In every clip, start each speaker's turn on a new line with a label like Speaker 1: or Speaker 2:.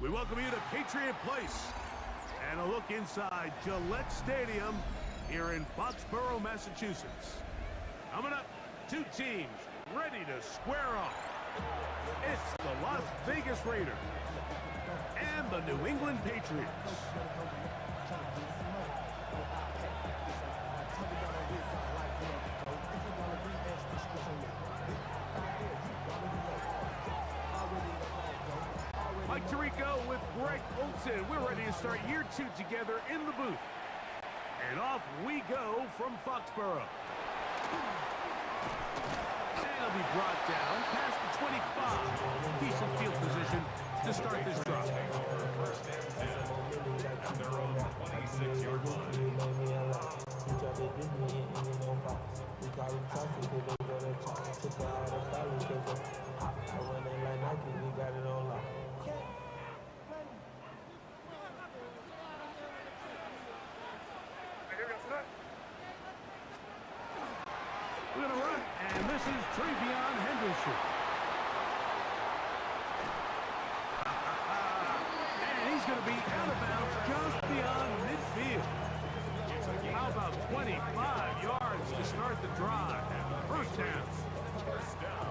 Speaker 1: We welcome you to Patriot Place and a look inside Gillette Stadium here in Foxborough, Massachusetts. Coming up, two teams ready to square off. It's the Las Vegas Raiders and the New England Patriots. Mike Tirico with Greg Olson. We're ready to start year two together in the booth. And off we go from Foxborough. And he'll be brought down past the 25. Decent field position to start this drive.
Speaker 2: First and 10 at their own 26-yard line.
Speaker 1: We're going to run, and this is Travion Henderson. And he's going to be out of bounds just beyond midfield. How about 25 yards to start the drive? First down.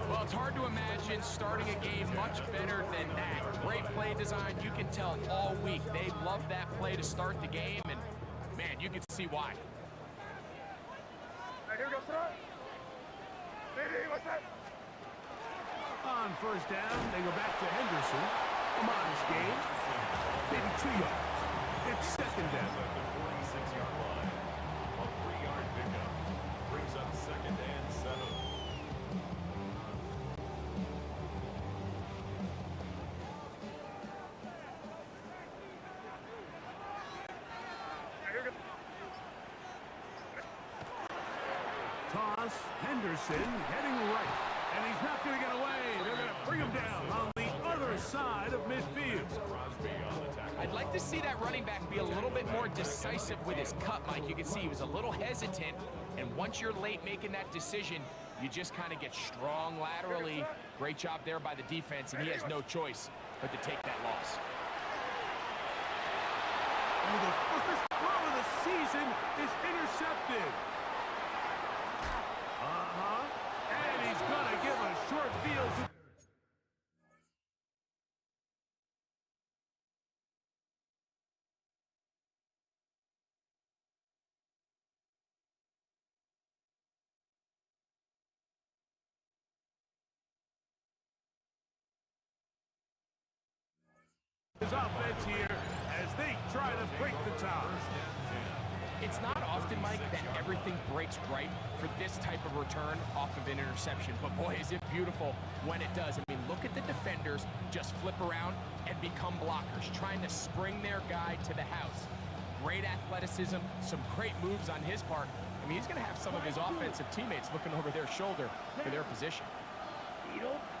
Speaker 3: Well, it's hard to imagine starting a game much better than that. Great play design. You can tell all week they love that play to start the game, and, man, you can see why.
Speaker 4: Here we go, throw. What's that?
Speaker 1: On first down, they go back to Henderson. A modest gain. Maybe 2 yards. It's second down.
Speaker 2: At the 46-yard line. A 3-yard pickup. Brings up second and 7.
Speaker 1: Toss, Henderson heading right. And he's not going to get away. They're going to bring him down on the other side of midfield.
Speaker 3: I'd like to see that running back be a little bit more decisive with his cut, Mike. You can see he was a little hesitant, and once you're late making that decision, you just kind of get strong laterally. Great job there by the defense, and he has no choice but to take that loss.
Speaker 1: And the first throw of the season is intercepted. And he's going to give a short field. His offense here as they try to break the tie.
Speaker 3: It's not often, Mike, that everything breaks right for this type of return off of an interception, but boy, is it beautiful when it does. I mean, look at the defenders just flip around and become blockers, trying to spring their guy to the house. Great athleticism, some great moves on his part. I mean, he's going to have some of his offensive teammates looking over their shoulder for their position.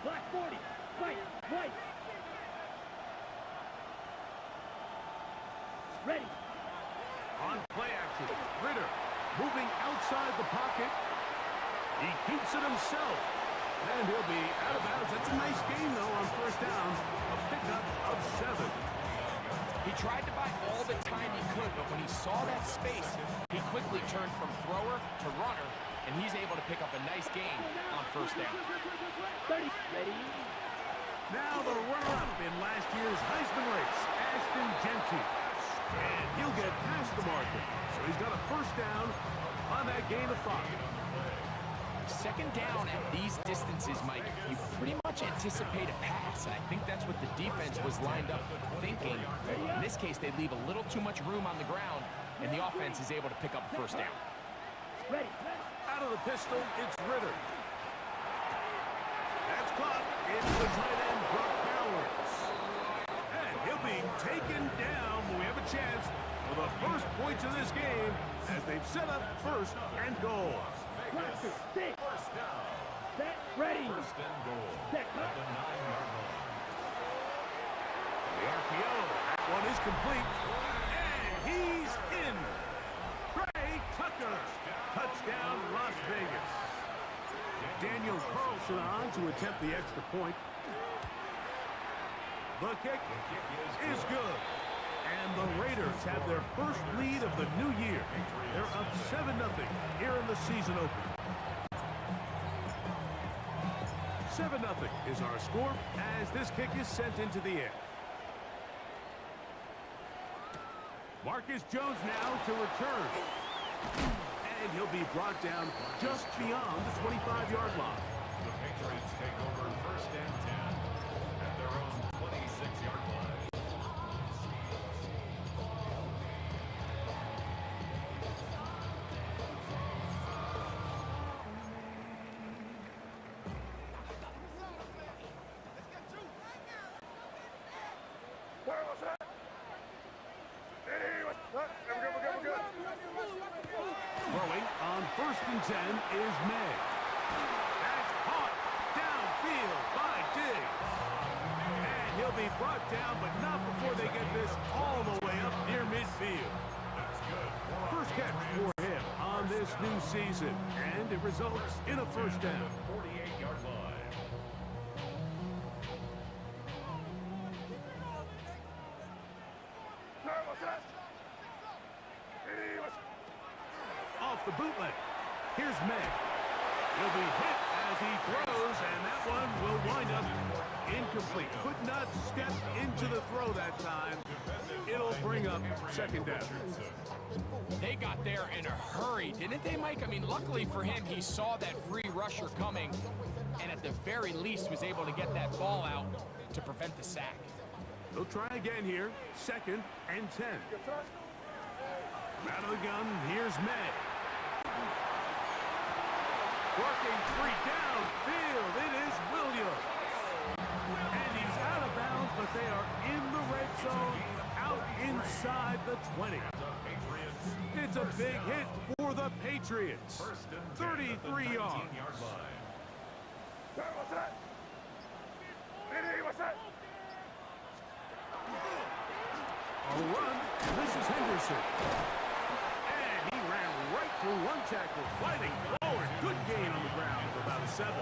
Speaker 4: Black 40, white. Ready.
Speaker 1: On play action, Ritter moving outside the pocket. He keeps it himself. And he'll be out of bounds. That's a nice gain, though, on first down. A pickup of 7.
Speaker 3: He tried to buy all the time he could, but when he saw that space, he quickly turned from thrower to runner, and he's able to pick up a nice gain on first down.
Speaker 4: Ready.
Speaker 1: Now the runner-up in last year's Heisman race, Ashton Genty. And he'll get past the marker. So he's got a first down on that gain of 5.
Speaker 3: Second down at these distances, Mike, you pretty much anticipate a pass, and I think that's what the defense was lined up thinking. In this case, they leave a little too much room on the ground, and the offense is able to pick up a first down.
Speaker 4: Ready.
Speaker 1: Out of the pistol, it's Ritter. That's caught. It's the tight end, Brock Bowers. And he'll be taken down. We have a chance for the first points of this game as they've set up first and goal.
Speaker 2: First down.
Speaker 4: Set. Ready.
Speaker 2: First and goal.
Speaker 4: Set.
Speaker 2: At the 9-yard line.
Speaker 1: The RPO. That one is complete. And he's in. Trey Tucker. Touchdown, Las Vegas. Daniel Carlson on to attempt the extra point. The kick is good. And the Raiders have their first lead of the new year. They're up 7-0 here in the season opener. 7-0 is our score as this kick is sent into the air. Marcus Jones now to return. And he'll be brought down just beyond the 25-yard line.
Speaker 2: The Patriots take over first and 10 at their own 26-yard line.
Speaker 1: Throwing on first and 10 is May. That's caught downfield by Diggs. And he'll be brought down, but not before they get this all the way up near midfield. First catch for him on this new season, and it results in a first down.
Speaker 2: 48-yard line.
Speaker 1: Off the bootleg. Here's May. He'll be hit as he throws, and that one will wind up incomplete. Could not step into the throw that time. It'll bring up second down.
Speaker 3: They got there in a hurry, didn't they, Mike? I mean, luckily for him, he saw that free rusher coming, and at the very least was able to get that ball out to prevent the sack.
Speaker 1: They'll try again here. Second and 10. Out of the gun, here's May. Working free downfield, it is Williams. And he's out of bounds, but they are in the red zone, out inside the 20. It's a big hit for the Patriots. 33 yards. A run, this is Henderson. And he ran right through one tackle, fighting forward. Good gain on the ground for about a 7.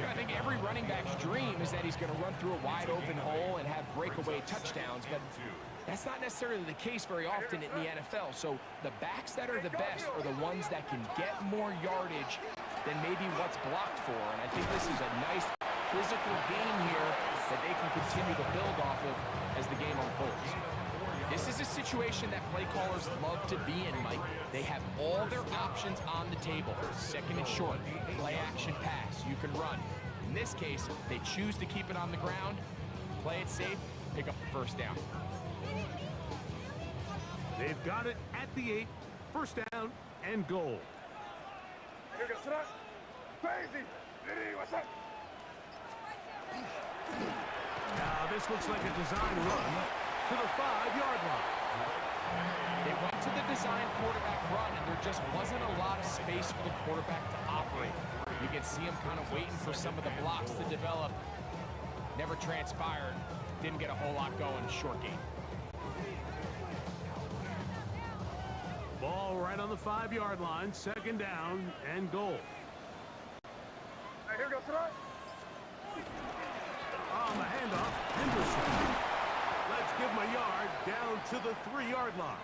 Speaker 3: I think every running back's dream is that he's going to run through a wide open hole and have breakaway touchdowns, but that's not necessarily the case very often in the NFL. So the backs that are the best are the ones that can get more yardage than maybe what's blocked for. And I think this is a nice physical game here that they can continue to build off of as the game unfolds. This is a situation that play callers love to be in, Mike. They have all their options on the table. Second and short, play action pass, you can run. In this case, they choose to keep it on the ground, play it safe, pick up the first down.
Speaker 1: They've got it at the 8, first down and goal. Now this looks like a design run to the 5-yard line.
Speaker 3: They went to the design quarterback run, and there just wasn't a lot of space for the quarterback to operate. You can see him kind of waiting for some of the blocks to develop. Never transpired. Didn't get a whole lot going. Short game.
Speaker 1: Ball right on the 5-yard line, second down and goal.
Speaker 5: Here goes tonight.
Speaker 1: On the handoff, Henderson. Let's give him a yard down to the 3-yard line.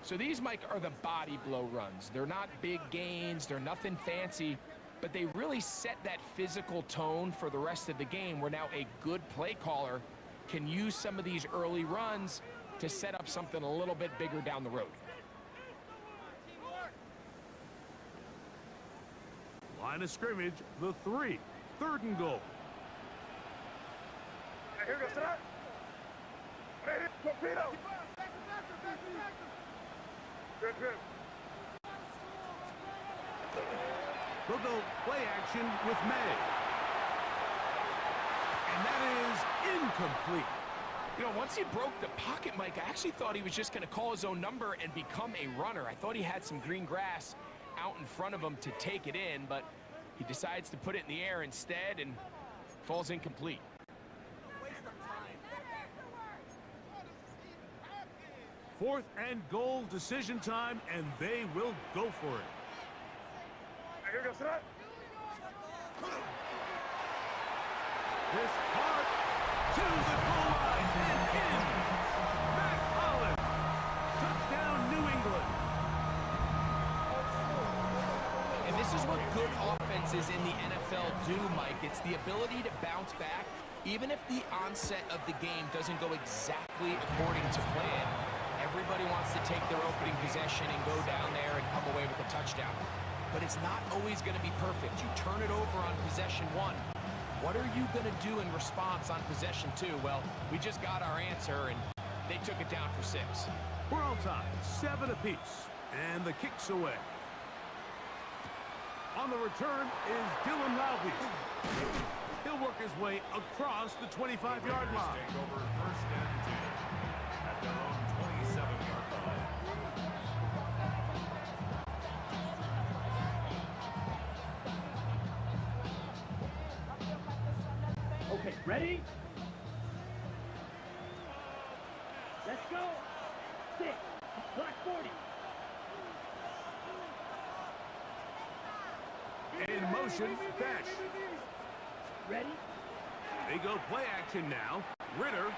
Speaker 3: So these, Mike, are the body blow runs. They're not big gains. They're nothing fancy, but they really set that physical tone for the rest of the game where now a good play caller can use some of these early runs to set up something a little bit bigger down the road.
Speaker 1: Line of scrimmage, the 3, third and goal.
Speaker 5: Here goes tonight. Torpedo. Good.
Speaker 1: They'll go play action with May. And that is incomplete.
Speaker 3: You know, once he broke the pocket, Mike, I actually thought he was just going to call his own number and become a runner. I thought he had some green grass out in front of him to take it in, but he decides to put it in the air instead and falls incomplete.
Speaker 1: Fourth and goal, decision time, and they will go for it.
Speaker 5: Here goes tonight.
Speaker 1: This caught the goal line and in. Matt Collins. Touchdown, New England.
Speaker 3: And this is what good offenses in the NFL do, Mike. It's the ability to bounce back, even if the onset of the game doesn't go exactly according to plan. Everybody wants to take their opening possession and go down there and come away with a touchdown. But it's not always going to be perfect. You turn it over on possession 1. What are you going to do in response on possession 2? Well, we just got our answer, and they took it down for 6.
Speaker 1: We're all tied, 7 apiece, and the kick's away. On the return is Dylan Laube. He'll work his way across the 25-yard line.
Speaker 2: Take over first and 10 at their own 27-yard line.
Speaker 4: Okay, ready? Let's go. 6. Block 40.
Speaker 1: In motion, Dash.
Speaker 4: Ready?
Speaker 1: They go play action now. Ritter.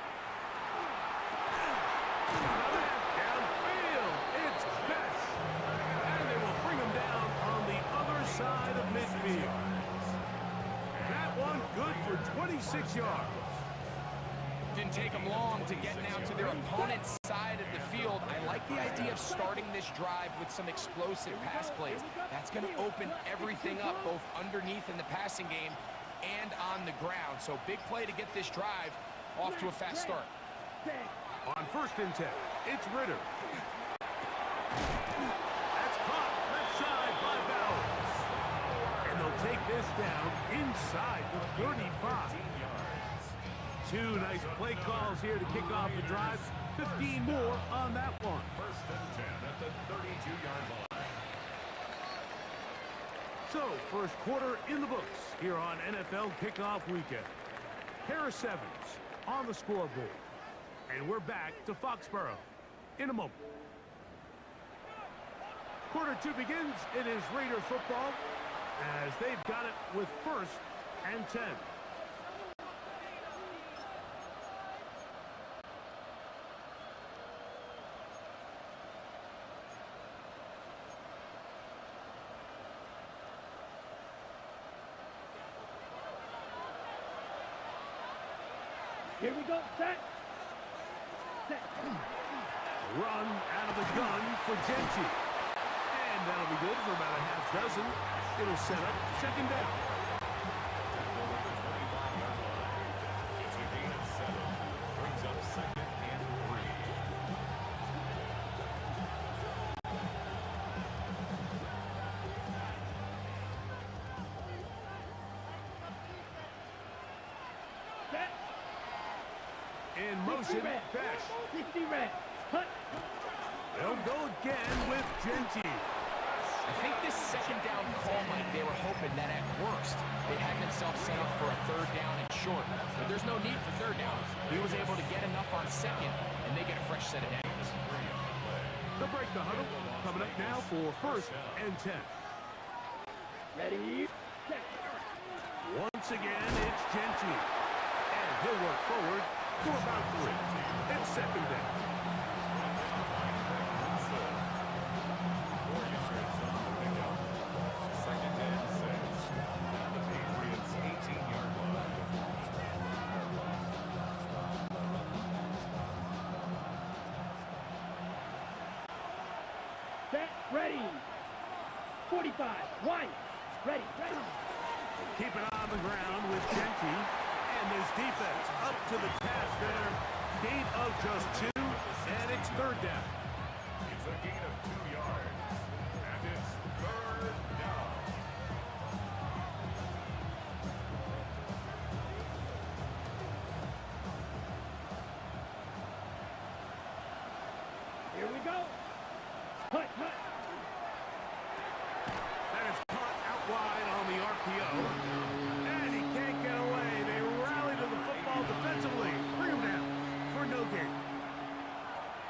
Speaker 1: Downfield. It's Dash. And they will bring him down on the other side of midfield. That one good for 26 yards.
Speaker 3: Didn't take them long to get now to their opponent's side of the field. I like the idea of starting this drive with some explosive pass plays. That's going to open everything up, both underneath in the passing game and on the ground. So big play to get this drive off to a fast start.
Speaker 1: On first and 10, it's Ritter. That's caught left side by Bowers. And they'll take this down inside the 35. 2 nice play calls here to kick off the drive. 15 more on that one.
Speaker 2: First and 10 at the 32-yard line.
Speaker 1: So, first quarter in the books here on NFL Kickoff Weekend. Harris Evans on the scoreboard. And we're back to Foxborough in a moment. Quarter 2 begins. It is Raider football as they've got it with first and 10.
Speaker 4: Here we go. Set. Set.
Speaker 1: Run out of the gun for Genti. And that'll be good for about a half dozen. It'll set up second down.
Speaker 2: It's a gain of 7. Brings up second and 3.
Speaker 4: Set.
Speaker 1: In motion, Dash.
Speaker 4: 60 red. Cut.
Speaker 1: They'll go again with Genti.
Speaker 3: I think this second down call, Mike, they were hoping that at worst they had themselves set up for a third down and short. But there's no need for third down. He was able to get enough on second, and they get a fresh set of downs.
Speaker 1: They'll break the huddle. Coming up now for first and 10.
Speaker 4: Ready. Set.
Speaker 1: Once again, it's Genti. And he'll work forward for about 3. It's second down.
Speaker 2: 4 yards on the pickup. Second and 6. At the Patriots' 18-yard line.
Speaker 4: Set. Ready. 45. White. Ready. Ready.
Speaker 1: Keep it on the ground with Genti. And this defense up to the task there. Gain of just 2, and it's third down.
Speaker 2: It's a gain of 2 yards. And it's third down.
Speaker 4: Here we go. Cut. Cut.
Speaker 1: That is caught out wide on the RPO. And he can't get away. They rally to the football defensively. Bring him down for no gain.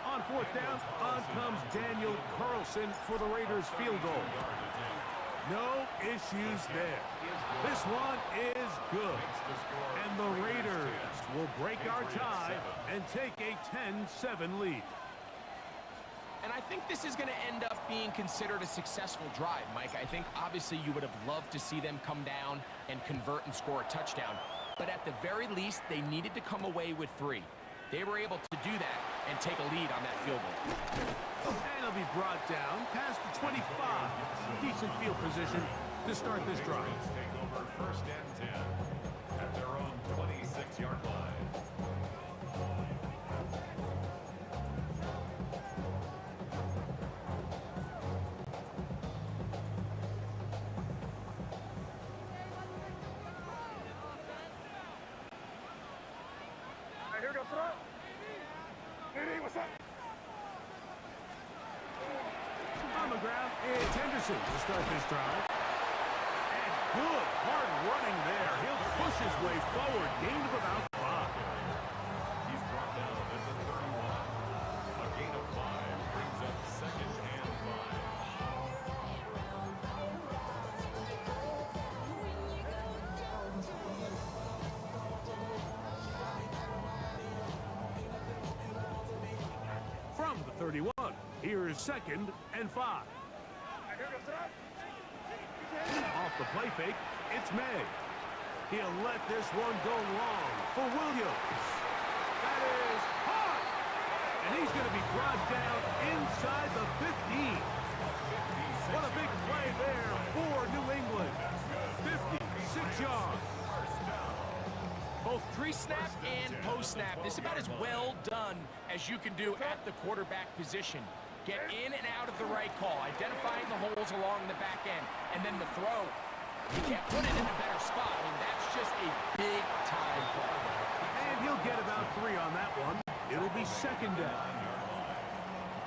Speaker 1: On fourth down, on comes Daniel Carlson for the Raiders field goal. No issues there. This one is good. And the Raiders will break our tie and take a 10-7 lead.
Speaker 3: And I think this is going to end up being considered a successful drive, Mike. I think obviously you would have loved to see them come down and convert and score a touchdown. But at the very least, they needed to come away with 3. They were able to do that and take a lead on that field goal.
Speaker 1: And he'll be brought down past the 25. Decent field position to start this drive.
Speaker 2: Take over first and 10 at their own 26-yard line.
Speaker 5: Here we go, throw. Hey, what's up?
Speaker 1: On the ground, it's Henderson to start this drive. And good, hard running there. He'll push his way forward, gain of about 5.
Speaker 2: He's brought down at the 31. A gain of 5 brings up second and 5.
Speaker 1: From the 31, here is second and 5.
Speaker 5: Here we go, throw.
Speaker 1: Off the play fake, it's May. He'll let this one go long for Williams. That is hot! And he's going to be brought down inside the 15. What a big play there for New England. 56 yards.
Speaker 3: Both pre-snap and post-snap, this is about as well done as you can do at the quarterback position. Get in and out of the right call, identifying the holes along the back end, and then the throw. You can't put it in a better spot. I mean, that's just a big-time play.
Speaker 1: And he'll get about 3 on that one. It'll be second down.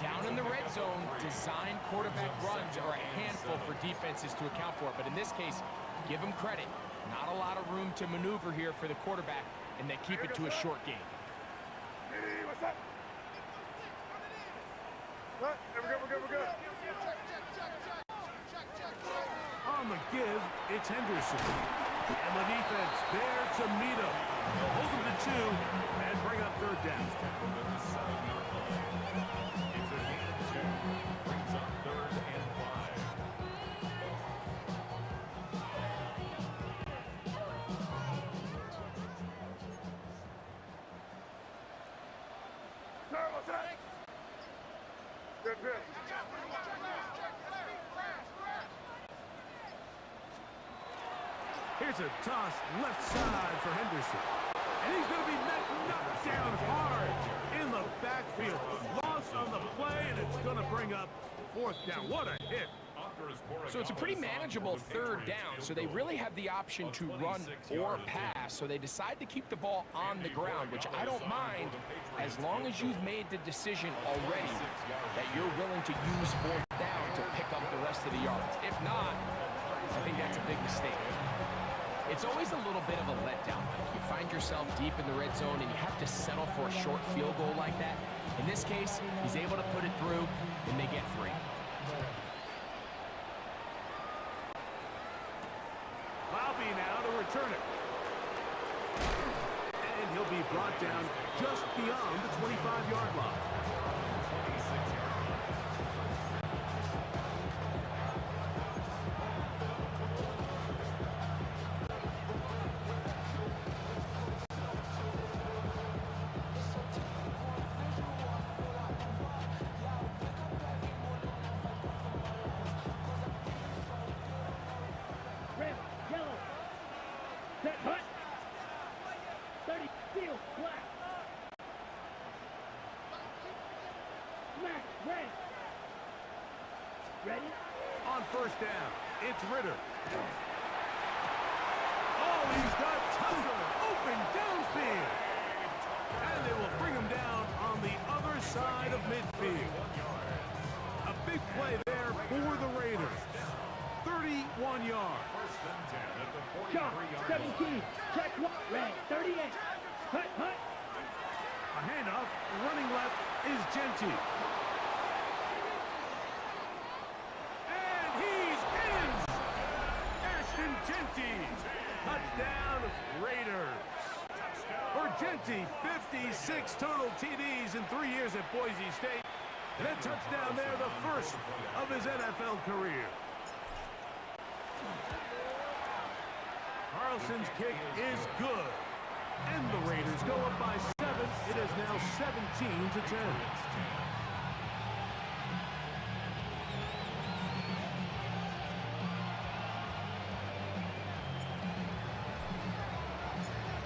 Speaker 3: Down in the red zone, design quarterback runs are a handful for defenses to account for. But in this case, give them credit. Not a lot of room to maneuver here for the quarterback, and they keep it to a short game.
Speaker 5: Hey, what's up? What? We're good, we're good, we're good.
Speaker 1: On the give, it's Henderson. And the defense there to meet him. Hold him to 2 and bring up third down.
Speaker 2: It's a gain of 2. Brings up third and 5.
Speaker 5: Sir, what's up? Good, good.
Speaker 1: Here's a toss left side for Henderson. And he's going to be knocked down hard in the backfield. Loss on the play, and it's going to bring up fourth down. What a hit.
Speaker 3: So it's a pretty manageable third down, so they really have the option to run or pass, so they decide to keep the ball on the ground, which I don't mind as long as you've made the decision already that you're willing to use fourth down to pick up the rest of the yards. If not, I think that's a big mistake. It's always a little bit of a letdown. You find yourself deep in the red zone and you have to settle for a short field goal like that. In this case, he's able to put it through, and they get 3.
Speaker 1: Bobby now to return it. And he'll be brought down just beyond the 25-yard line.
Speaker 4: Red, yellow. Set, hut. 30, field, black. Black, red. Ready?
Speaker 1: On first down, it's Ritter. Oh, he's got Tucker open downfield. And they will bring him down on the other side of midfield. A big play there for the Raiders. 31 yards.
Speaker 4: Shot, 17. Check one. Red, 38. Hut, hut.
Speaker 1: A handoff, running left is Genty. And he's in! Ashton Genty Touchdown, Raiders. Urgenti, 56 total TDs in 3 years at Boise State. And that touchdown there, the first of his NFL career. Carlson's kick is good. And the Raiders go up by 7. It is now 17-10.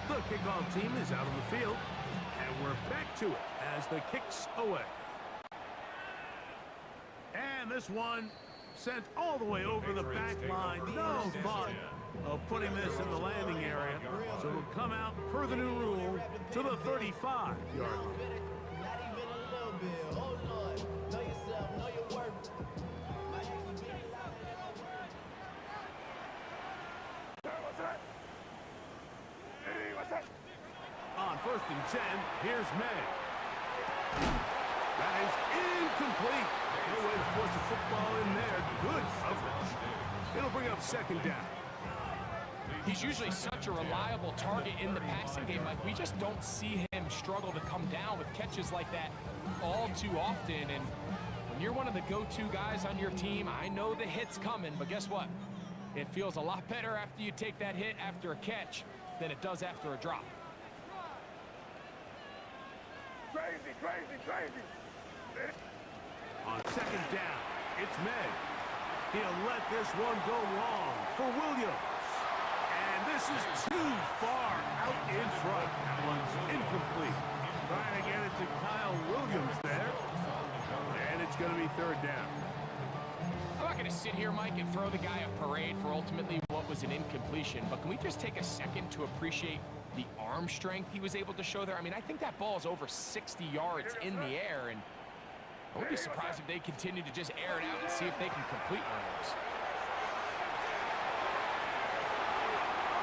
Speaker 1: The kickoff team is out on the field, and we're back to it as the kick's away. And this one sent all the way over the back line. No thought of putting this in the landing area, so it'll come out per the new rule to the 35-yard line. On 1st and 10, here's May. That is incomplete. No way to force the football in there. Good coverage. It'll bring up 2nd down.
Speaker 3: He's usually such a reliable target in the passing game. Like, we just don't see him struggle to come down with catches like that all too often. And when you're one of the go-to guys on your team, I know the hit's coming, but guess what? It feels a lot better after you take that hit after a catch than it does after a drop.
Speaker 5: Crazy.
Speaker 1: On 2nd down, it's May. He'll let this one go long for Williams. And this is too far out in front. That one's incomplete. Trying to get it to Kyle Williams there. And it's going to be 3rd down.
Speaker 3: I'm not going to sit here, Mike, and throw the guy a parade for ultimately what was an incompletion, but can we just take a second to appreciate the arm strength he was able to show there? I mean, I think that ball is over 60 yards in the air, and I would be surprised if they continue to just air it out and see if they can complete one of those.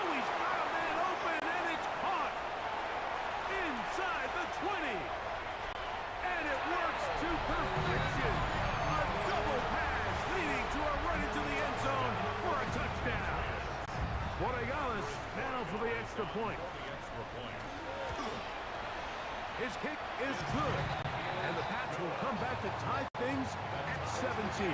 Speaker 1: Oh, he's got a man open, and it's caught inside the 20. And it works to perfection. A double pass leading to a run into the end zone for a touchdown. Borregales now for the extra point. His kick is good, and the Pats will come back to tie things at 17.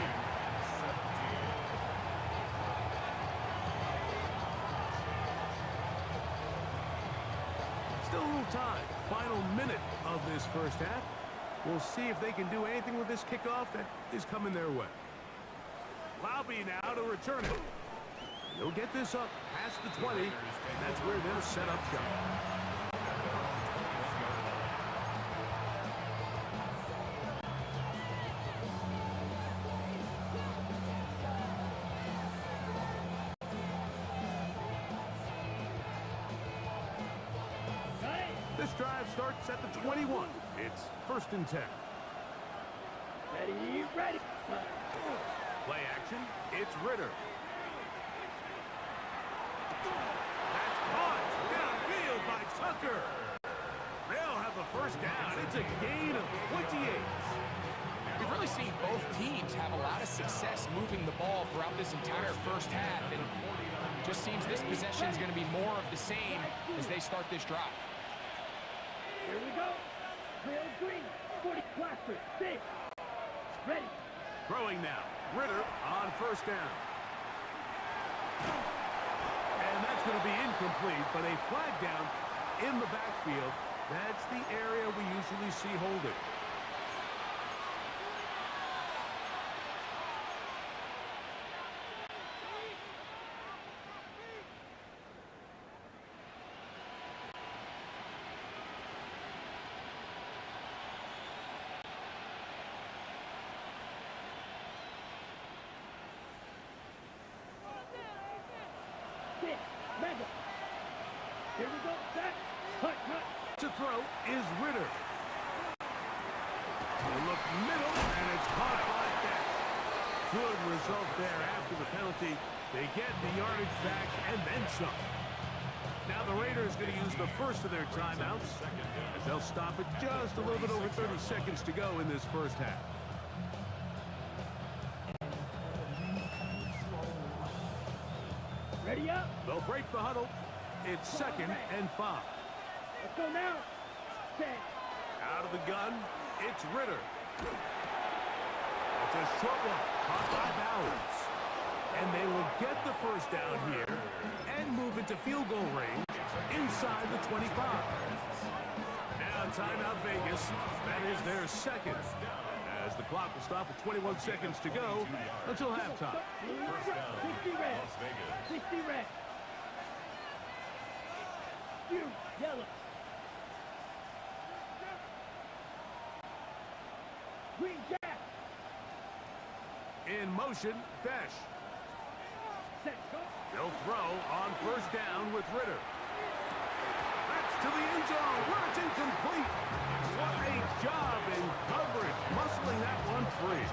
Speaker 1: Still a little time. Final minute of this first half. We'll see if they can do anything with this kickoff that is coming their way. Laube now to return it. They'll get this up past the 20, and that's where they'll set up shop. This drive starts at the 21. It's 1st and 10.
Speaker 4: Ready.
Speaker 1: Play action. It's Ritter. That's caught downfield by Tucker. They'll have a 1st down. It's a gain of 28.
Speaker 3: We've really seen both teams have a lot of success moving the ball throughout this entire first half, and just seems this possession is going to be more of the same as they start this drive.
Speaker 4: Here we go. Real green. 40 cluster. 6. Ready.
Speaker 1: Throwing now. Ritter on 1st down. And that's going to be incomplete, but a flag down in the backfield. That's the area we usually see holding.
Speaker 4: Here we go. Set. Cut.
Speaker 1: To throw is Ritter. They look middle, and it's caught by Beck. Good result there after the penalty. They get the yardage back and then some. Now the Raiders going to use the first of their timeouts, as they'll stop it just a little bit over 30 seconds to go in this first half.
Speaker 4: Ready up.
Speaker 1: They'll break the huddle. It's 2nd and 5.
Speaker 4: Let's go now. Set.
Speaker 1: Out of the gun, it's Ritter. It's a short one, caught by Bowers. And they will get the first down here and move into field goal range inside the 25. Now timeout Vegas. That is their second. As the clock will stop with 21 seconds to go until halftime.
Speaker 4: 60 red. 60 red. You, yellow. Green jack.
Speaker 1: In motion, Besh.
Speaker 4: Set, go.
Speaker 1: They'll throw on first down with Ritter. That's to the end zone, where it's incomplete. What a job in coverage, muscling that one free.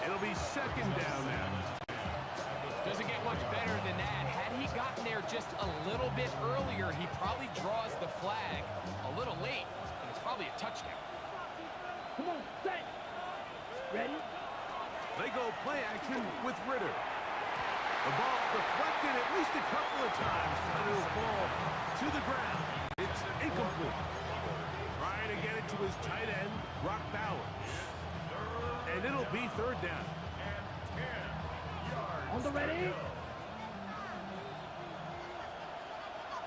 Speaker 1: It'll be 2nd down now.
Speaker 3: Doesn't get much better than that. Had he gotten there just a little bit earlier, he probably draws the flag a little late, and it's probably a touchdown.
Speaker 4: Come on, set. Ready?
Speaker 1: They go play action with Ritter. The ball deflected at least a couple of times, but it'll fall to the ground. It's incomplete. Trying to get it to his tight end, Brock Bowers. And it'll be 3rd down.
Speaker 4: On the ready?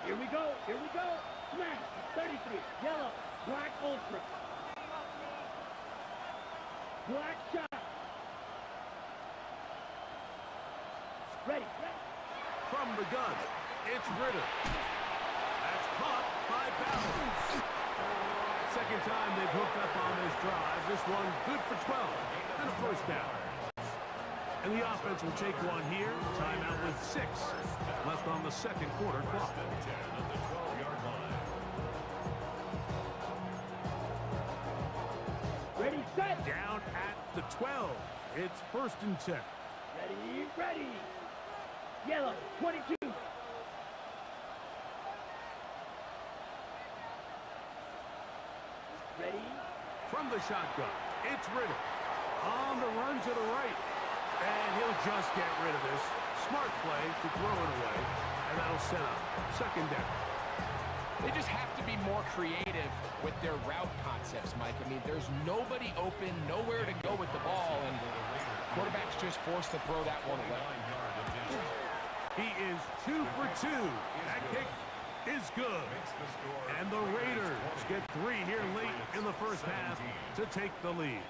Speaker 4: Here we go, here we go. Smash, 33, yellow, black ultra. Black shot. Ready, ready.
Speaker 1: From the gun, it's Ritter. That's caught by Bowers. 2nd time they've hooked up on this drive. This one good for 12 and a first down. And the offense will take one here. Timeout with 6 left on the 2nd quarter clock.
Speaker 4: Ready, set.
Speaker 1: Down at the 12. It's 1st and 10.
Speaker 4: Ready, ready. Yellow, 22. Ready?
Speaker 1: From the shotgun, it's Ritter. On the run to the right. And he'll just get rid of this. Smart play to throw it away. And that'll set up 2nd down.
Speaker 3: They just have to be more creative with their route concepts, Mike. I mean, there's nobody open, nowhere to go with the ball, and quarterback's just forced to throw that one away.
Speaker 1: He is 2 for 2. That kick is good. And the Raiders get 3 here late in the first half to take the lead.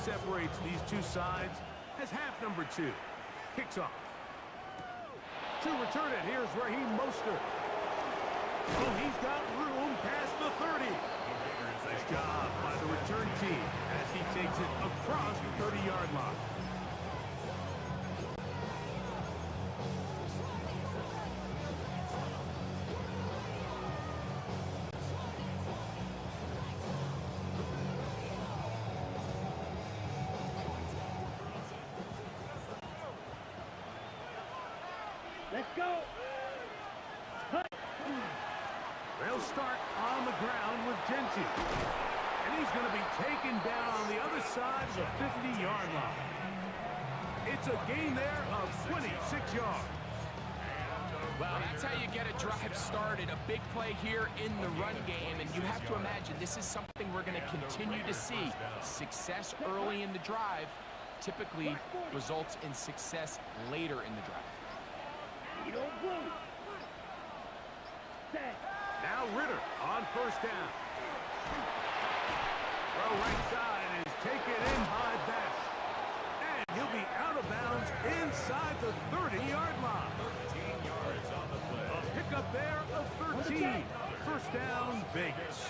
Speaker 1: Separates these two sides as half number 2 kicks off. To return it, here's Raheem Mostert. Oh, he's got room past the 30. Nice job by the return team as he takes it across the 30-yard line.
Speaker 4: Let's go. Hut.
Speaker 1: They'll start on the ground with Genty. And he's going to be taken down on the other side of the 50-yard line. It's a gain there of 26 yards.
Speaker 3: Well, that's how you get a drive started. A big play here in the run game. And you have to imagine this is something we're going to continue to see. Success early in the drive typically results in success later in the drive.
Speaker 1: Now Ritter on first down. Throw right side is taken in by Besh. And he'll be out of bounds inside the 30-yard line.
Speaker 2: 13 yards on the play.
Speaker 1: A pickup there of 13. First down, Vegas.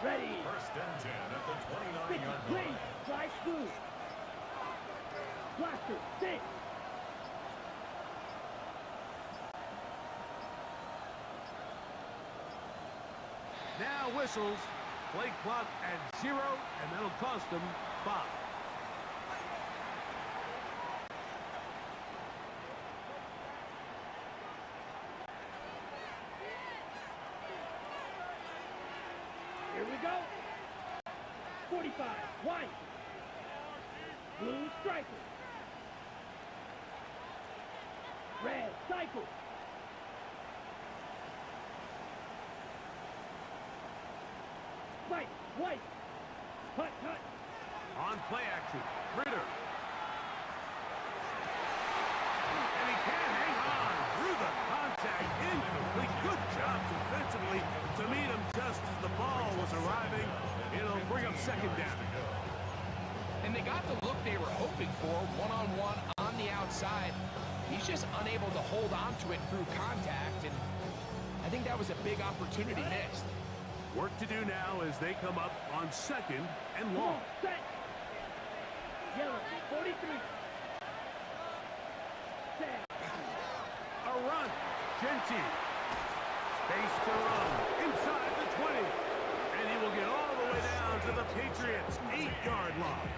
Speaker 4: Ready.
Speaker 2: 1st and 10 at the 29-yard line.
Speaker 4: Please, fly through. Blaster, 6.
Speaker 1: Now whistles. Play clock at 0, and that'll cost them 5.
Speaker 4: Here we go. 45, white. Blue striker. Red cycle. White, white. Hut, hut.
Speaker 1: On play action, Ritter. And he can't hang on through the contact. Incomplete. Good job defensively to meet him just as the ball was arriving. It'll bring up second down.
Speaker 3: And they got the look they were hoping for, one-on-one on the outside. He's just unable to hold on to it through contact, and I think that was a big opportunity missed.
Speaker 1: Work to do now as they come up on second and
Speaker 4: Come
Speaker 1: long.
Speaker 4: on, set. Yellow, 43. Set.
Speaker 1: A run. Genty. Space to run. Inside the 20. And he will get all the way down to the Patriots' 8-yard line.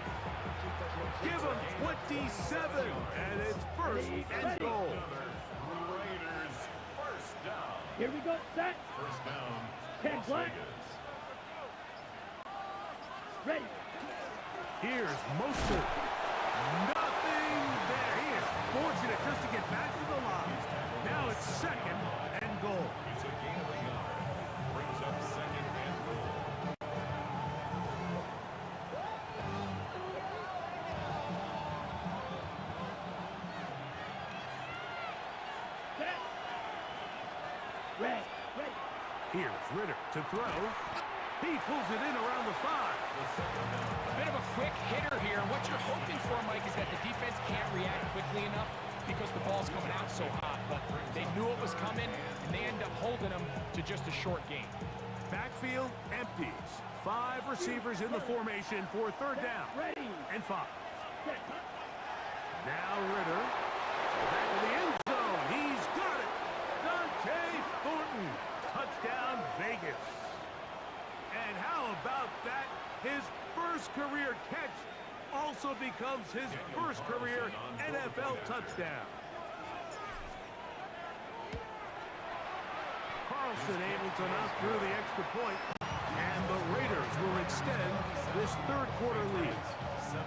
Speaker 1: Give him 27. And it's first and goal.
Speaker 2: Raiders, first down.
Speaker 4: Here we go, set.
Speaker 2: First down.
Speaker 4: 10
Speaker 2: Las
Speaker 4: black.
Speaker 2: Vegas.
Speaker 4: Ready.
Speaker 1: Here's Mostert. Nothing there. He is fortunate just to get back to the line. Now it's second and goal.
Speaker 2: It's a gain of a yard. Brings up second and goal.
Speaker 4: Set. Red, ready.
Speaker 1: Here's Ritter to throw. He pulls it in around the 5.
Speaker 3: A bit of a quick hitter here. What you're hoping for, Mike, is that the defense can't react quickly enough because the ball's coming out so hot. But they knew it was coming, and they end up holding them to just a short gain.
Speaker 1: Backfield empties. 5 receivers in the formation for third down.
Speaker 4: Ready.
Speaker 1: And 5.
Speaker 4: Set.
Speaker 1: Now Ritter. Back to the end zone. He's got it. Dante Thornton. Touchdown Vegas. And how about that? His first career catch also becomes his first career NFL touchdown. Carlson able to knock through the extra point, and the Raiders will extend this third quarter lead.
Speaker 2: 17.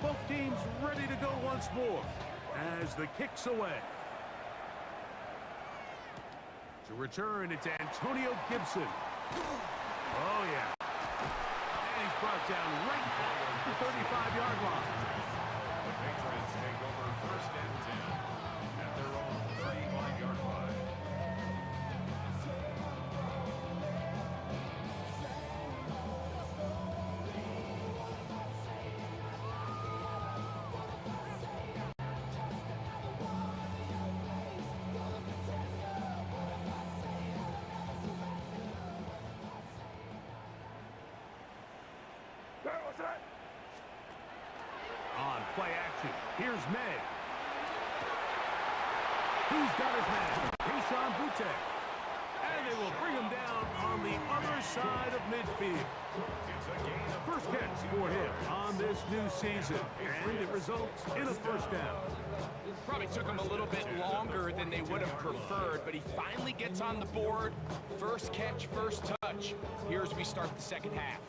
Speaker 1: Both teams ready to go once more as the kick's away. To return, it's Antonio Gibson. Oh, yeah. And he's brought down right at the 35-yard line.
Speaker 2: The Patriots take over first and 10 at their own 35-yard line.
Speaker 1: On play action, here's May. He's got his man, Keyshawn Boutte. And they will bring him down on the other side of midfield.
Speaker 2: It's a gain of
Speaker 1: First catch for him on this new season, and it results in a first down.
Speaker 3: Probably took him a little bit longer than they would have preferred, but he finally gets on the board. First catch, first touch. Here as we start the second half.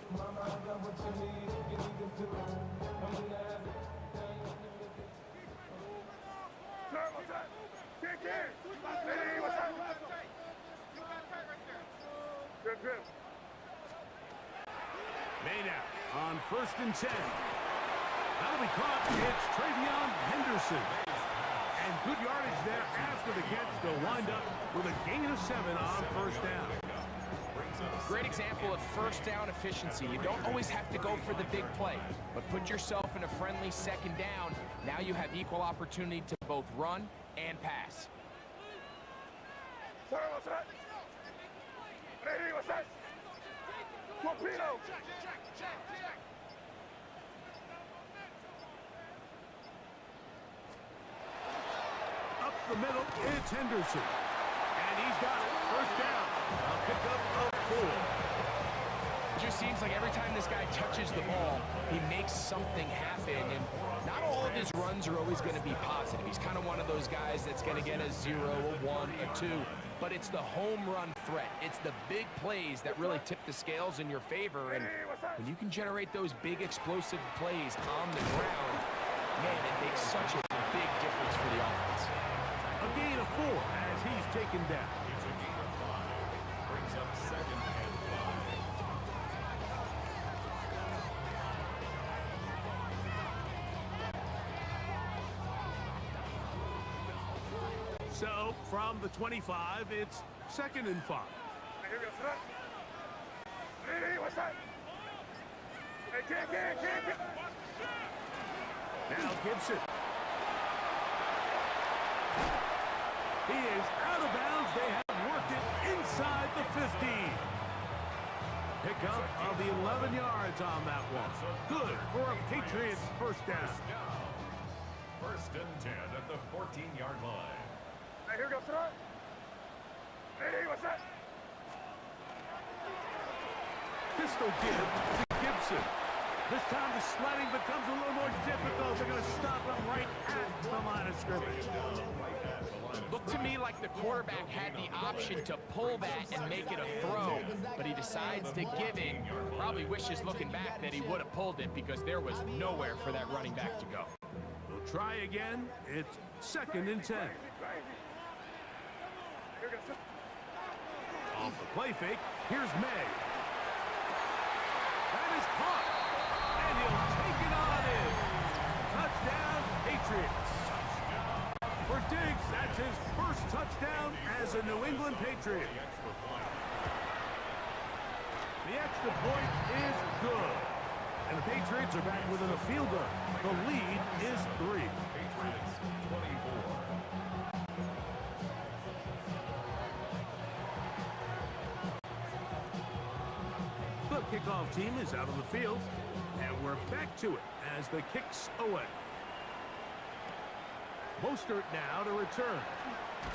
Speaker 1: May now on first and 10. That'll be caught. It's Travion Henderson. And good yardage there after the catch to wind up with a gain of 7 on first down.
Speaker 3: Great example of first down efficiency. You don't always have to go for the big play, but put yourself in a friendly second down. Now you have equal opportunity to both run and pass.
Speaker 5: Torpedo!
Speaker 1: Up the middle, it's Henderson. And he's got it. First down. A pickup of 4.
Speaker 3: It just seems like every time this guy touches the ball, he makes something happen. And not all of his runs are always going to be positive. He's kind of one of those guys that's going to get a 0, a 1, a 2. But it's the home run threat. It's the big plays that really tip the scales in your favor. And when you can generate those big explosive plays on the ground, man, it makes such a big difference for the offense.
Speaker 1: A gain of 4 as he's taken down.
Speaker 2: It's a gain of 5. Brings up 2nd and 5.
Speaker 1: So, from the 25, it's 2nd and 5.
Speaker 5: What's that? Hey, can't.
Speaker 1: Now Gibson. He is out of bounds. They have worked it inside the 15. Pickup of the 11 yards on that one. Good for a Patriots first down.
Speaker 2: First and 10 at the 14-yard line.
Speaker 5: Hey, here goes throw. Hey, what's that?
Speaker 1: Pistol give to Gibson. This time the sledding becomes a little more difficult. They're going to stop him right at the line of scrimmage.
Speaker 3: Looked to me like the quarterback had the option to pull that and make it a throw, but he decides to give it. Probably wishes looking back that he would have pulled it because there was nowhere for that running back to go.
Speaker 1: We'll try again. It's 2nd and 10. Off the play fake, here's May. That is caught. And he'll take it on in. Touchdown, Patriots. For Diggs, that's his first touchdown as a New England Patriot. The extra point is good. And the Patriots are back within a field goal. The lead is 3.
Speaker 2: Patriots 24.
Speaker 1: The kickoff team is out on the field, and we're back to it as the kick's away. Mostert now to return.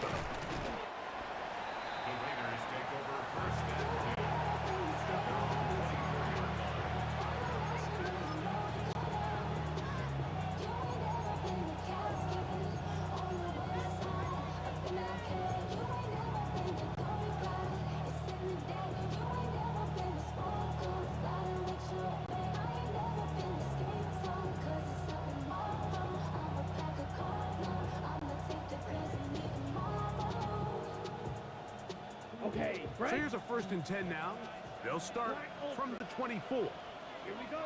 Speaker 2: The Raiders take over first and 10.
Speaker 4: Okay,
Speaker 1: So
Speaker 4: Frank.
Speaker 1: here's a 1st and 10 now. They'll start from the 24.
Speaker 4: Here we go.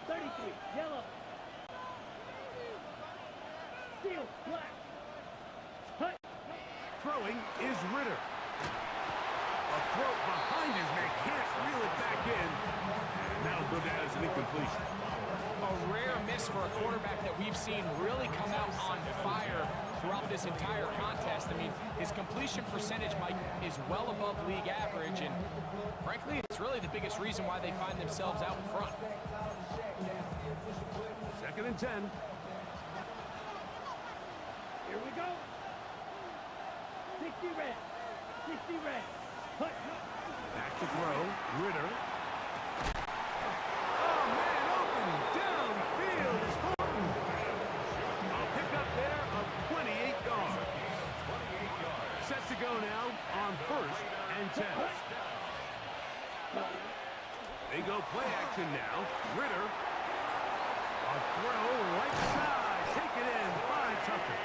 Speaker 4: 33, yellow. Steel, black. Hut.
Speaker 1: Throwing is Ritter. A throw behind his man, can't reel it back in. And that'll go down as an incompletion.
Speaker 3: A rare miss for a quarterback that we've seen really come out on fire throughout this entire contest. I mean, his completion percentage, Mike, is well above league average, and frankly, it's really the biggest reason why they find themselves out in front.
Speaker 1: 2nd and 10.
Speaker 4: Here we go. 60 red. 60 red. Hut.
Speaker 1: Back to throw, Ritter. Oh, man, open downfield is Horton. A pickup there of 28 yards. Set to go now on 1st and 10. They go play action now. Ritter. A throw right side. Taken in by Tucker.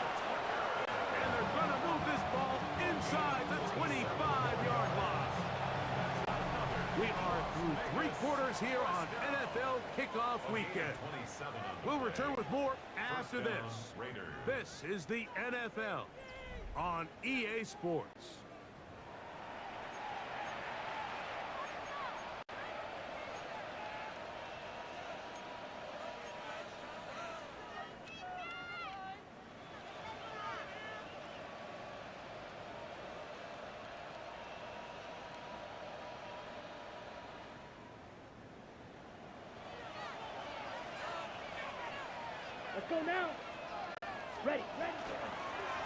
Speaker 1: And they're going to move this ball inside the 25-yard line. We are through 3 quarters here on NFL Kickoff Weekend. We'll return with more after this. This is the NFL on EA Sports.
Speaker 4: Let's go now. Ready.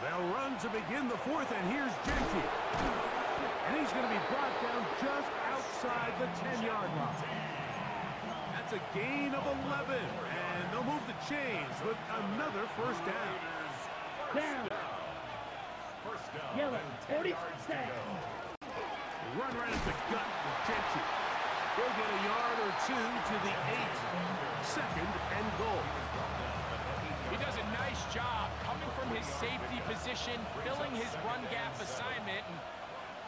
Speaker 1: They'll run to begin the fourth, and here's Genty. And he's going to be brought down just outside the 10-yard line. That's a gain of 11, and they'll move the chains with another first down.
Speaker 4: Down.
Speaker 2: First down.
Speaker 4: Yellow. 40
Speaker 2: yards to
Speaker 4: seconds.
Speaker 2: go.
Speaker 1: Run right at the gut with Genty. He'll get a yard or two to the 8. Second and goal.
Speaker 3: He does a nice job coming from his safety position, filling his run gap assignment, and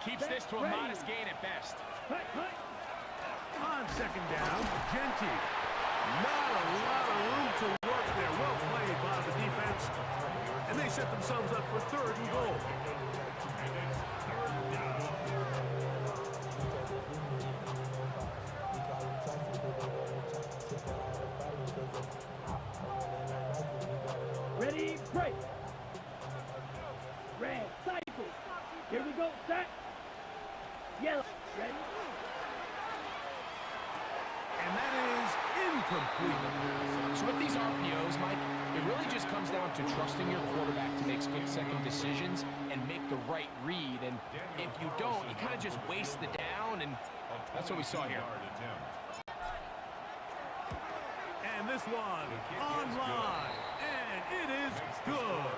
Speaker 3: keeps this to a modest gain at best.
Speaker 4: Hut, hut.
Speaker 1: On second down, Genty. Not a lot of room to work there. Well played by the defense. And they set themselves up for third and goal.
Speaker 4: Ready, break. Red, cycle. Here we go, set. Yellow, ready.
Speaker 1: And that is incomplete.
Speaker 3: So with these RPOs, Mike, it really just comes down to trusting your quarterback to make split-second decisions and make the right read. And if you don't, you kind of just waste the down, and that's what we saw here.
Speaker 1: And this one online. And it is good.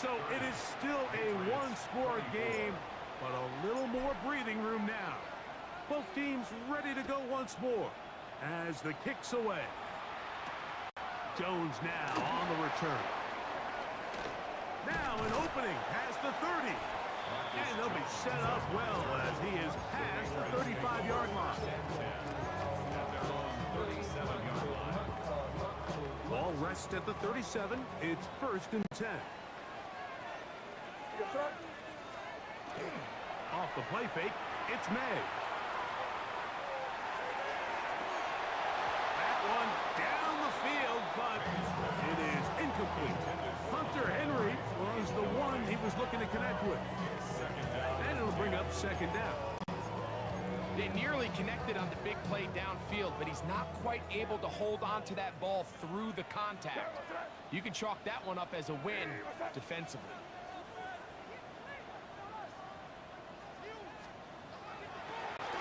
Speaker 1: So it is still a one-score game, but a little more breathing room now. Both teams ready to go once more as the kick's away. Jones now on the return. Now an opening past the 30. And they'll be set up well as he is past the 35-yard line. Ball rests at the 37. It's first and 10. Off the play fake, it's May. That one down the field, but it is incomplete. Hunter Henry was the one he was looking to connect with. And it'll bring up second down.
Speaker 3: They nearly connected on the big play downfield, but he's not quite able to hold on to that ball through the contact. You can chalk that one up as a win defensively.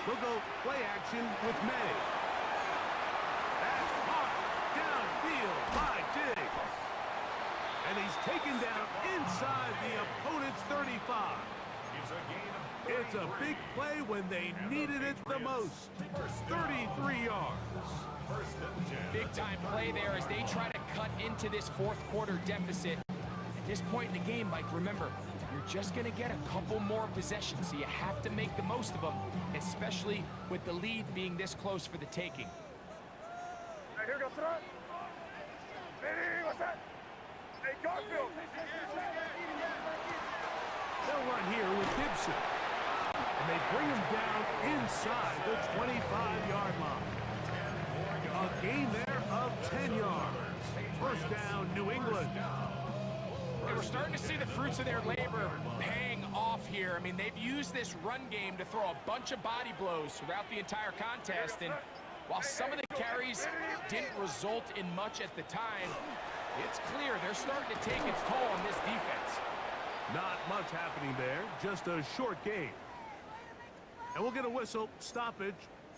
Speaker 1: We'll go play action with May. That's hot downfield by Diggs. And he's taken down inside the opponent's 35. It's a big play when they needed it the most. 33 yards.
Speaker 3: Big-time play there as they try to cut into this fourth-quarter deficit. At this point in the game, Mike, remember, you're just going to get a couple more possessions, so you have to make the most of them, especially with the lead being this close for the taking.
Speaker 5: Here goes front. Hey, what's that? Hey, Garfield.
Speaker 1: They'll run here with Gibson. And they bring him down inside the 25-yard line. A gain there of 10 yards. First down, New England.
Speaker 3: And we're starting to see the fruits of their labor paying off here. I mean, they've used this run game to throw a bunch of body blows throughout the entire contest. And while some of the carries didn't result in much at the time, it's clear they're starting to take its toll on this defense.
Speaker 1: Not much happening there, just a short game. And we'll get a whistle, stoppage,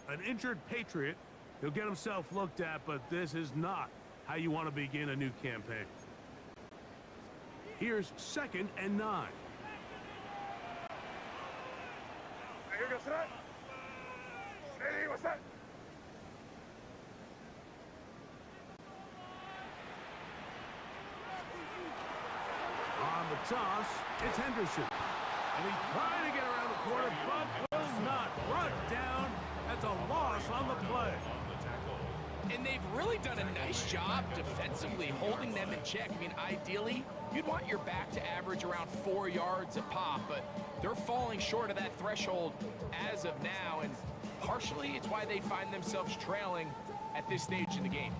Speaker 1: an injured Patriot. He'll get himself looked at, but this is not how you want to begin a new campaign. Here's second and 9.
Speaker 5: Here goes front. Hey, what's that?
Speaker 1: On the toss, it's Henderson. And he's trying to get around the corner, but will not. Brought down. That's a loss on the play.
Speaker 3: And they've really done a nice job defensively holding them in check. I mean, ideally, you'd want your back to average around 4 yards a pop, but they're falling short of that threshold as of now, and partially it's why they find themselves trailing at this stage in the game.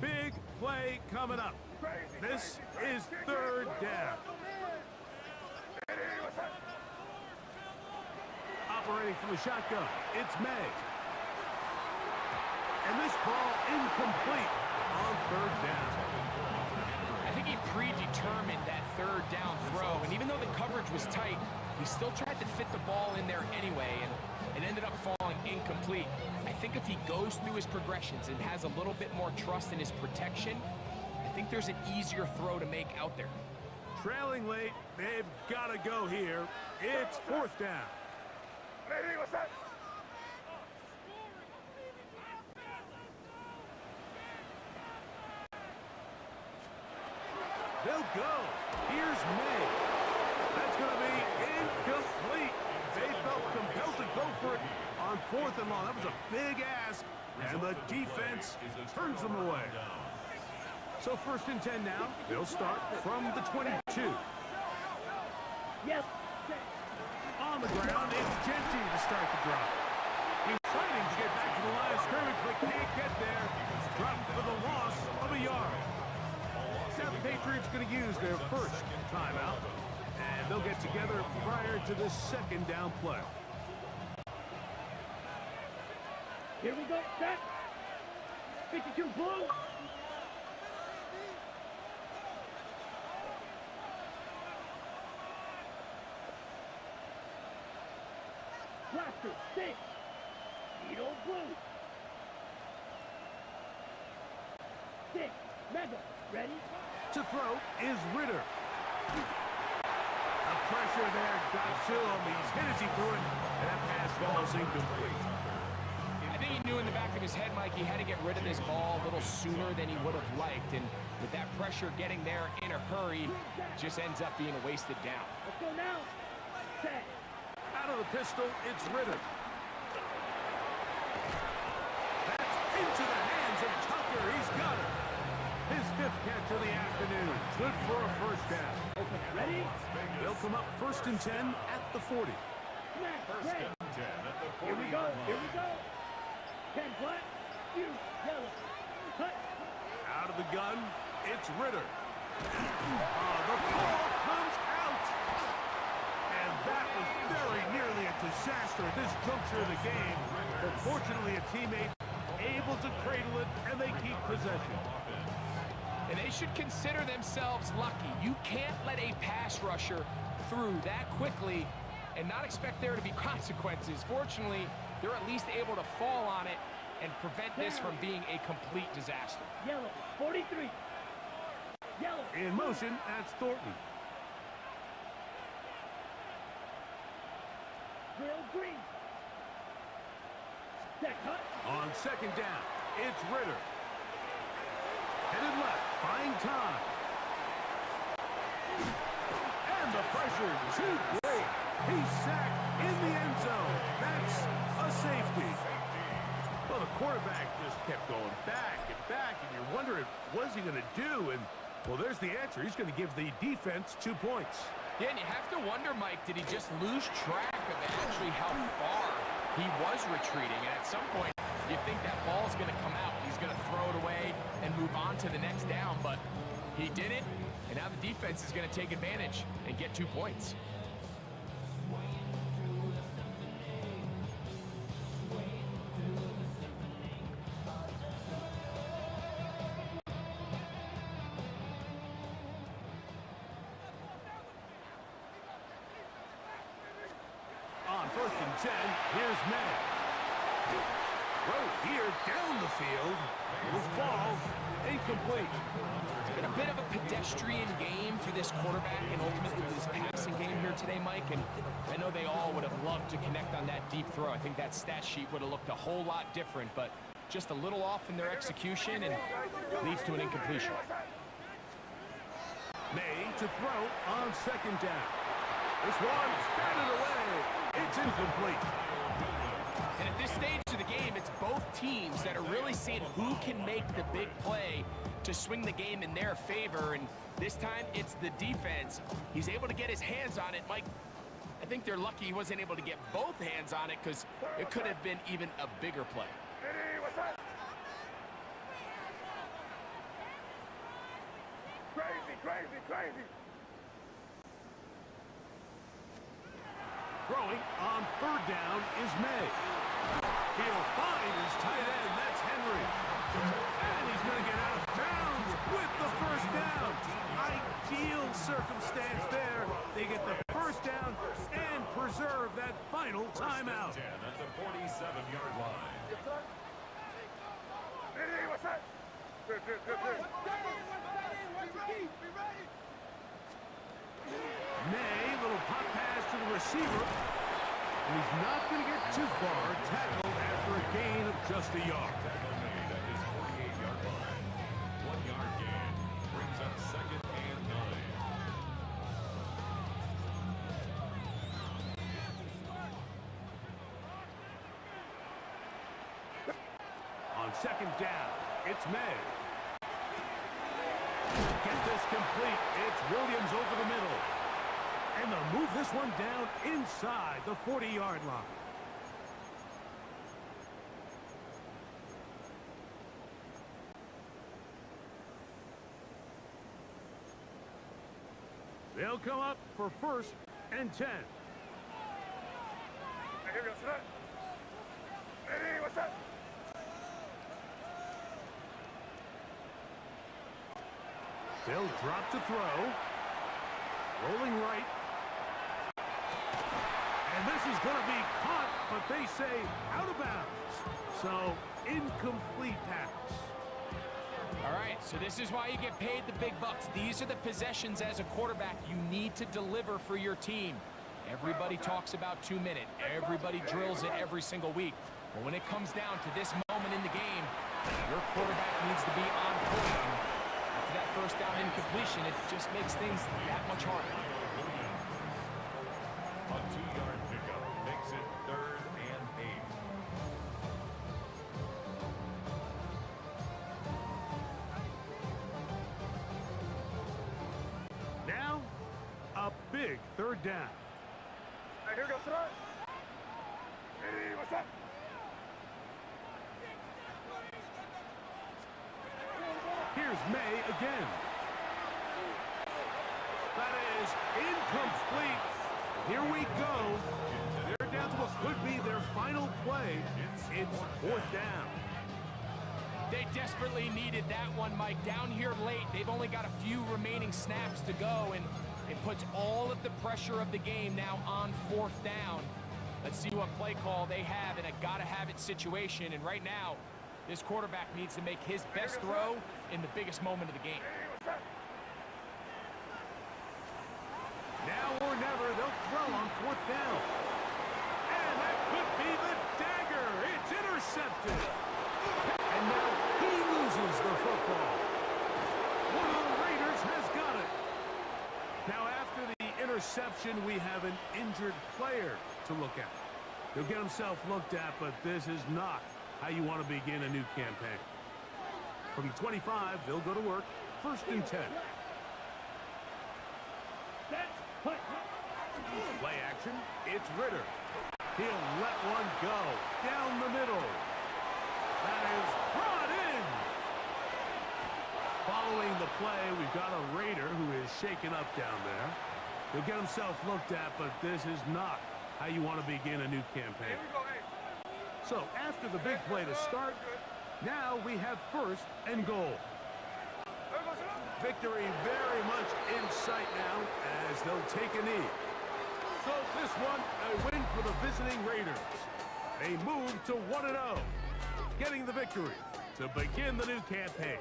Speaker 1: Big play coming up. This is third down. Operating from the shotgun, it's May. And this ball incomplete on third down.
Speaker 3: I think he predetermined that third down throw, and even though the coverage was tight, he still tried to fit the ball in there anyway, and it ended up falling incomplete. I think if he goes through his progressions and has a little bit more trust in his protection, I think there's an easier throw to make out there.
Speaker 1: Trailing late, they've got to go here. It's fourth down.
Speaker 5: Ready, what's that?
Speaker 1: They'll go. Here's May. That's going to be incomplete. They felt compelled to go for it on fourth and long. That was a big ask, and the defense turns them away. So first and 10 now. They'll start from the 22.
Speaker 4: Yes.
Speaker 1: On the ground, it's Genty to start the drive. He's fighting to get back to the line of scrimmage, but can't get there. Dropped for the loss of a yard. Now the Patriots going to use their first timeout, and they'll get together prior to this second down play.
Speaker 4: Here we go. Set. 52 blue. Blaster 6. Needle blue. 6. Mega. Ready?
Speaker 1: To throw is Ritter. The pressure there got to him. He's hit as he threw it, and that pass falls incomplete.
Speaker 3: I think he knew in the back of his head, Mike, he had to get rid of this ball a little sooner than he would have liked, and with that pressure getting there in a hurry, it just ends up being a wasted down.
Speaker 4: Let's go now. Set.
Speaker 1: Out of the pistol, it's Ritter. That's into the hands of Tucker. He's got it. His fifth catch of the afternoon. Good for a first down.
Speaker 4: Open. Ready?
Speaker 1: They'll come up first and 10 at the 40.
Speaker 4: Smash.
Speaker 2: First
Speaker 4: Red.
Speaker 2: and 10 at the 40.
Speaker 4: Here we go. Here we go. 10 black. You. Yellow. Cut.
Speaker 1: Out of the gun, it's Ritter. The ball comes out. And that was very nearly a disaster at this juncture of the game. But fortunately, a teammate able to cradle it, and they keep possession.
Speaker 3: And they should consider themselves lucky. You can't let a pass rusher through that quickly and not expect there to be consequences. Fortunately, they're at least able to fall on it and prevent this from being a complete disaster.
Speaker 4: Yellow. 43. Yellow.
Speaker 1: In motion, that's Thornton.
Speaker 4: Drill green. Set cut.
Speaker 1: On second down, it's Ritter. Headed left, buying time. And the pressure too great. He's sacked in the end zone. That's a safety. Well, the quarterback just kept going back, and you're wondering, what's he going to do? And, well, there's the answer. He's going to give the defense 2 points.
Speaker 3: Yeah, and you have to wonder, Mike, did he just lose track of actually how far he was retreating? And at some point, you think that ball's going to come out. He's going to throw it away and move on to the next down, but he didn't, and now the defense is going to take advantage and get 2 points.
Speaker 1: On first and 10, here's May. Throw here down the field. Will fall incomplete.
Speaker 3: It's been a bit of a pedestrian game for this quarterback and ultimately this passing game here today, Mike, and I know they all would have loved to connect on that deep throw. I think that stat sheet would have looked a whole lot different, but just a little off in their execution and leads to an incompletion.
Speaker 1: May to throw on second down. This one batted away. It's incomplete.
Speaker 3: And at this stage of the game, it's both teams that are really seeing who can make the big play to swing the game in their favor. And this time, it's the defense. He's able to get his hands on it. Mike, I think they're lucky he wasn't able to get both hands on it because it could have been even a bigger play.
Speaker 5: Ready, what's that? Crazy, crazy, crazy.
Speaker 1: Throwing on third down is May. He'll find his tight end. That's Henry. And he's going to get out of bounds with the first down. Ideal circumstance there. They get the first down and preserve that final timeout.
Speaker 2: 10 at the 47-yard line.
Speaker 5: Hey, what's that? Good.
Speaker 1: May, little pop pass to the receiver. He's not going to get too far. Tackled after a gain of just a yard.
Speaker 2: Tackle made at his 48-yard line. 1 yard gain brings up 2nd and 9.
Speaker 1: On 2nd down, it's May. Get this complete. It's Williams over the middle. And they'll move this one down inside the 40-yard line. They'll come up for 1st and 10.
Speaker 5: Hey, what's that? Hey, what's that?
Speaker 1: They'll drop to throw. Rolling right. And this is going to be caught, but they say out of bounds. So, incomplete pass.
Speaker 3: All right, so this is why you get paid the big bucks. These are the possessions as a quarterback you need to deliver for your team. Everybody talks about 2-minute. Everybody drills it every single week. But when it comes down to this moment in the game, your quarterback needs to be on point. After that first down incompletion, it just makes things that much harder.
Speaker 2: A 2-yard pickup makes it 3rd and 8.
Speaker 1: Now, a big 3rd down.
Speaker 5: Hey, here goes that. Hey, what's that?
Speaker 1: Here's May again. That is incomplete. Here we go. They're down to what could be their final play. It's 4th down.
Speaker 3: They desperately needed that one, Mike. Down here late, they've only got a few remaining snaps to go, and it puts all of the pressure of the game now on 4th down. Let's see what play call they have in a gotta-have-it situation, and right now, this quarterback needs to make his best throw in the biggest moment of the game.
Speaker 1: Now or never, they'll throw on 4th down. And that could be the dagger. It's intercepted. And now he loses the football. One of the Raiders has got it. Now after the interception, we have an injured player to look at. He'll get himself looked at, but this is not how you want to begin a new campaign. From the 25, they'll go to work. 1st and 10. Play action. It's Ritter. He'll let one go down the middle. That is brought in. Following the play, we've got a Raider who is shaken up down there. He'll get himself looked at, but this is not how you want to begin a new campaign. So after the big play to start, now we have 1st and goal. Victory very much in sight now as they'll take a knee. So this one, a win for the visiting Raiders. They move to 1-0, getting the victory to begin the new campaign.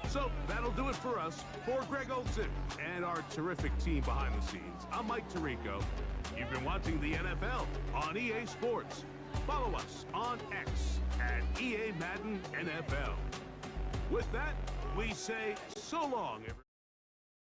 Speaker 1: So that'll do it for us. For Greg Olson and our terrific team behind the scenes, I'm Mike Tirico. You've been watching the NFL on EA Sports. Follow us on X at EA Madden NFL. With that, we say so long, everyone.